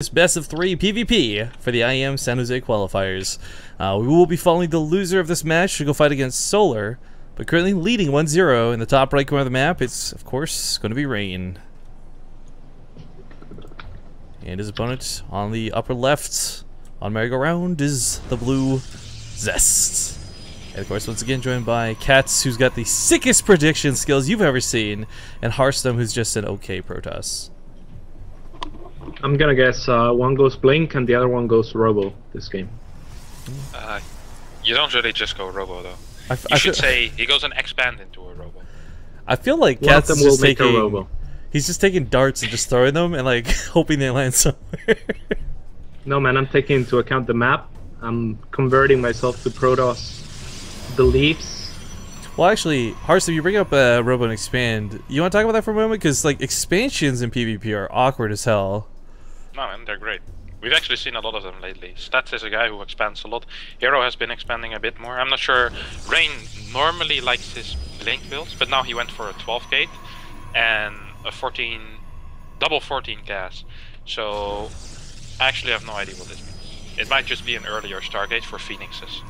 This best of 3 PvP for the IEM San Jose qualifiers. We will be following the loser of this match to go fight against Solar, but currently leading 1-0 in the top right corner of the map. It's, of course, going to be Rain. And his opponent on the upper left on merry-go-round is the blue Zest. And, of course, once again joined by Katz, who's got the sickest prediction skills you've ever seen, and Hearthstone, who's just an okay Protoss. I'm gonna guess one goes Blink and the other one goes Robo this game. You don't really just go Robo though. You should say he goes and expand into a Robo. I feel like Katz is just taking, he's just taking darts and just throwing them and like hoping they land somewhere. No man, I'm taking into account the map. I'm converting myself to Protoss beliefs. Well, actually, Hearthstone, you bring up Robo and Expand. You want to talk about that for a moment? Because like expansions in PvP are awkward as hell. No man, they're great. We've actually seen a lot of them lately. Stats is a guy who expands a lot. Hero has been expanding a bit more. I'm not sure. Rain normally likes his Blink builds, but now he went for a 12 gate and a 14, double 14 gas. So I actually have no idea what this means. It might just be an earlier Stargate for Phoenixes.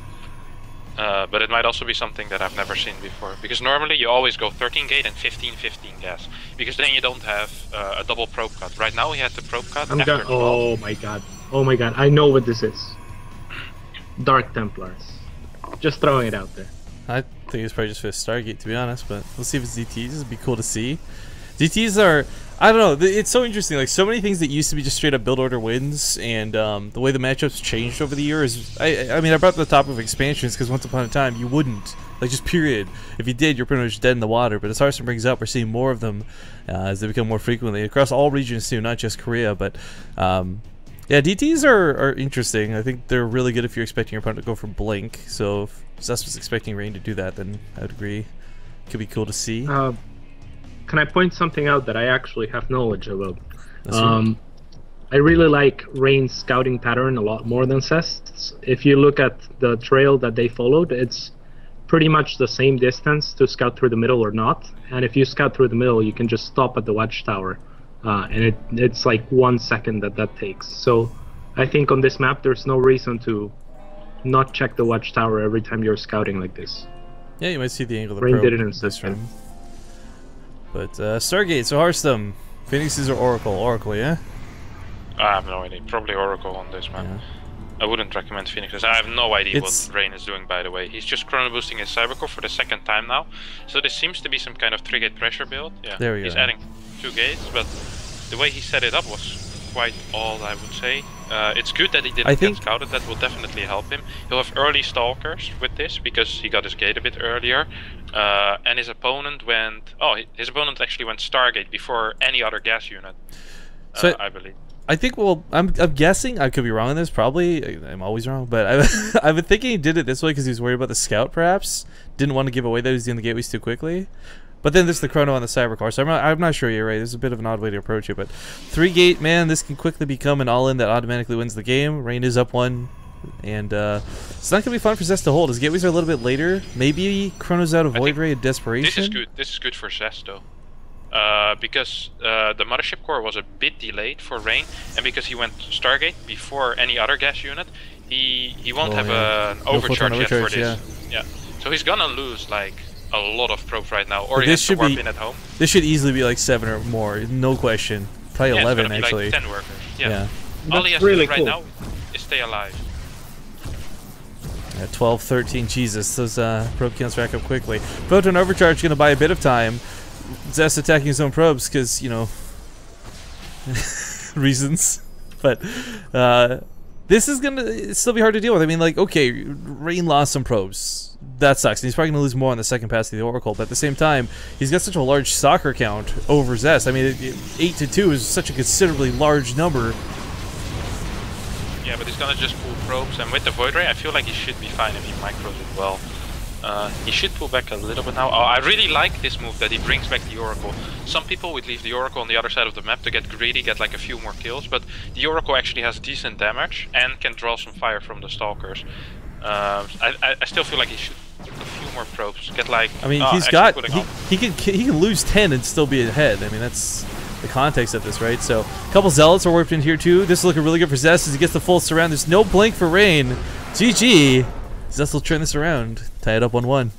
But it might also be something that I've never seen before. Because normally you always go 13 gate and 15 gas. Because then you don't have a double probe cut. Right now we had the probe cut after 12. Oh my god. Oh my god. I know what this is. Dark Templars. Just throwing it out there. I think it's probably just for Stargate, to be honest. But we'll see if it's DTs. It'd be cool to see. DTs are, I don't know, it's so interesting. Like, so many things that used to be just straight up build order wins, and the way the matchups changed over the years. I mean, I brought up the top of expansions because once upon a time you wouldn't, like, just period. If you did, you're pretty much dead in the water. But as Hearthstone brings up, we're seeing more of them as they become more frequently across all regions too, not just Korea. But yeah, DTs are interesting. I think they're really good if you're expecting your opponent to go for Blink. So if Zest was expecting Rain to do that, then I would agree. Could be cool to see. Can I point something out that I actually have knowledge about? I really like Rain's scouting pattern a lot more than Zest's. If you look at the trail that they followed, it's pretty much the same distance to scout through the middle or not. And if you scout through the middle, you can just stop at the watchtower. And it's like 1 second that takes. So I think on this map, there's no reason to not check the watchtower every time you're scouting like this. Yeah, you might see the angle of the Rain probe did it in this round. But Stargate, so Hearthstone, Phoenixes or Oracle? Oracle, yeah? I have no idea. Probably Oracle on this man. Yeah. I wouldn't recommend Phoenixes. I have no idea what Rain is doing, by the way. He's just chrono boosting his Cybercore for the second time now. So this seems to be some kind of 3-gate pressure build. Yeah, there we go. He's adding 2 gates, but the way he set it up was quite odd, I would say. It's good that he didn't get scouted. That will definitely help him. He'll have early stalkers with this because he got his gate a bit earlier. And his opponent went... Oh, his opponent actually went Stargate before any other gas unit, so I believe. I think, well, I'm guessing, I could be wrong on this, probably, I'm always wrong, but I've been thinking he did it this way because he was worried about the scout, perhaps. Didn't want to give away that he was doing the gateways too quickly. But then there's the chrono on the Cybercore, so I'm not sure you're right. There's a bit of an odd way to approach it, but 3-gate, man, this can quickly become an all-in that automatically wins the game. Rain is up 1, and it's not going to be fun for Zest to hold. His gateways are a little bit later. Maybe chronos out of Void Ray and Desperation. This is good. This is good for Zest, though. Because the Mothership Core was a bit delayed for Rain, and because he went Stargate before any other gas unit, he won't have an overcharge yet for this. Yeah. So he's gonna lose like a lot of probes right now, or he has to warp in at home. This should easily be like 7 or more, no question. Probably 11 it's actually. Like 10 workers. Yeah. That's all he has really to do right now is stay alive. 12, 13, Jesus, those probe counts rack up quickly. Photon Overcharge going to buy a bit of time. Zest attacking his own probes because, you know, reasons. But this is going to still be hard to deal with. I mean, like, okay, Rain lost some probes. That sucks. And he's probably going to lose more on the second pass of the Oracle. But at the same time, he's got such a large soccer count over Zest. I mean, 8 to 2 is such a considerably large number. Yeah, but he's gonna just pull probes, and with the Void Ray, I feel like he should be fine if he micros it well. He should pull back a little bit now. Oh, I really like this move that he brings back the Oracle. Some people would leave the Oracle on the other side of the map to get greedy, get like a few more kills, but the Oracle actually has decent damage and can draw some fire from the Stalkers. I still feel like he should get a few more probes. Get like... I mean, he's got... He can lose 10 and still be ahead. I mean, that's... the context of this, right? So a couple Zealots are warped in here too. This is looking really good for Zest as he gets the full surround. There's no blink for Rain. GG. Zest will turn this around. Tie it up 1-1.